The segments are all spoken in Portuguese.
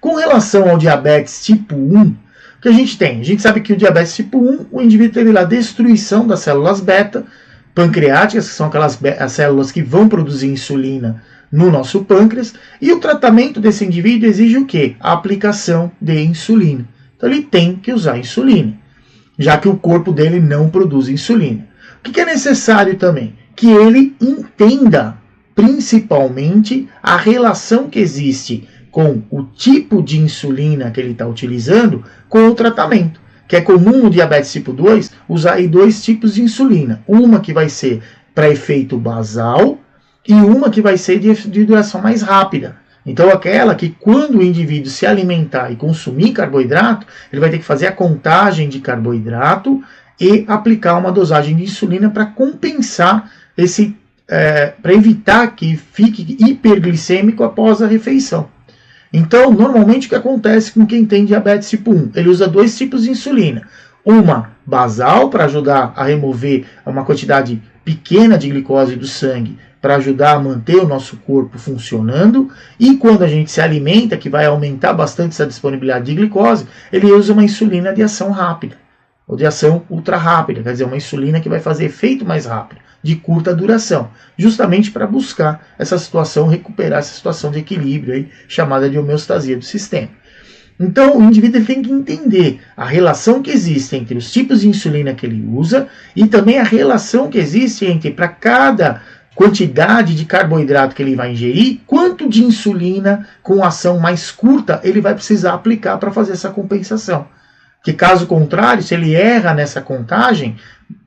Com relação ao diabetes tipo 1, o que a gente tem? A gente sabe que o diabetes tipo 1, o indivíduo teve lá destruição das células beta pancreáticas, que são aquelas as células que vão produzir insulina no nosso pâncreas, e o tratamento desse indivíduo exige o quê? A aplicação de insulina. Então ele tem que usar insulina, já que o corpo dele não produz insulina. O que é necessário também? Que ele entenda principalmente a relação que existe com o tipo de insulina que ele está utilizando com o tratamento. Que é comum no diabetes tipo 2 usar aí dois tipos de insulina. Uma que vai ser para efeito basal e uma que vai ser de duração mais rápida. Então aquela que quando o indivíduo se alimentar e consumir carboidrato, ele vai ter que fazer a contagem de carboidrato e aplicar uma dosagem de insulina para compensar esse, para evitar que fique hiperglicêmico após a refeição. Então, normalmente o que acontece com quem tem diabetes tipo 1? Ele usa dois tipos de insulina. Uma basal, para ajudar a remover uma quantidade pequena de glicose do sangue, para ajudar a manter o nosso corpo funcionando. E quando a gente se alimenta, que vai aumentar bastante essa disponibilidade de glicose, ele usa uma insulina de ação rápida, ou de ação ultra rápida, quer dizer, uma insulina que vai fazer efeito mais rápido, de curta duração, justamente para buscar essa situação, recuperar essa situação de equilíbrio aí, chamada de homeostasia do sistema. Então o indivíduo tem que entender a relação que existe entre os tipos de insulina que ele usa e também a relação que existe entre, para cada quantidade de carboidrato que ele vai ingerir, quanto de insulina com ação mais curta ele vai precisar aplicar para fazer essa compensação. Que caso contrário, se ele erra nessa contagem,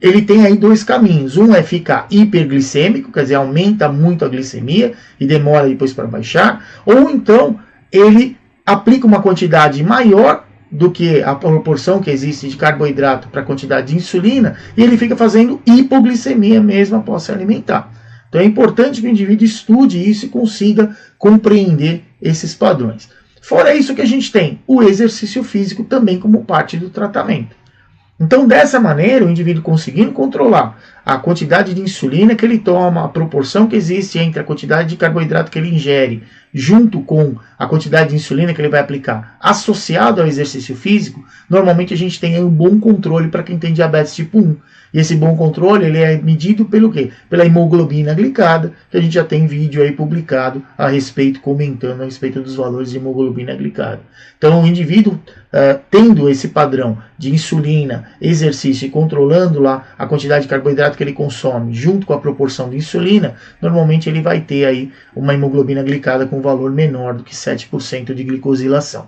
ele tem aí dois caminhos. Um é ficar hiperglicêmico, quer dizer, aumenta muito a glicemia e demora depois para baixar. Ou então, ele aplica uma quantidade maior do que a proporção que existe de carboidrato para a quantidade de insulina e ele fica fazendo hipoglicemia mesmo após se alimentar. Então é importante que o indivíduo estude isso e consiga compreender esses padrões. Fora isso que a gente tem o exercício físico também como parte do tratamento. Então, dessa maneira, o indivíduo conseguindo controlar a quantidade de insulina que ele toma, a proporção que existe entre a quantidade de carboidrato que ele ingere, junto com a quantidade de insulina que ele vai aplicar, associado ao exercício físico, normalmente a gente tem um bom controle para quem tem diabetes tipo 1. E esse bom controle ele é medido pelo quê? Pela hemoglobina glicada, que a gente já tem vídeo aí publicado a respeito, comentando a respeito dos valores de hemoglobina glicada. Então, o indivíduo tendo esse padrão de insulina, exercício e controlando lá a quantidade de carboidrato que ele consome, junto com a proporção de insulina, normalmente ele vai ter aí uma hemoglobina glicada com valor menor do que 7% de glicosilação.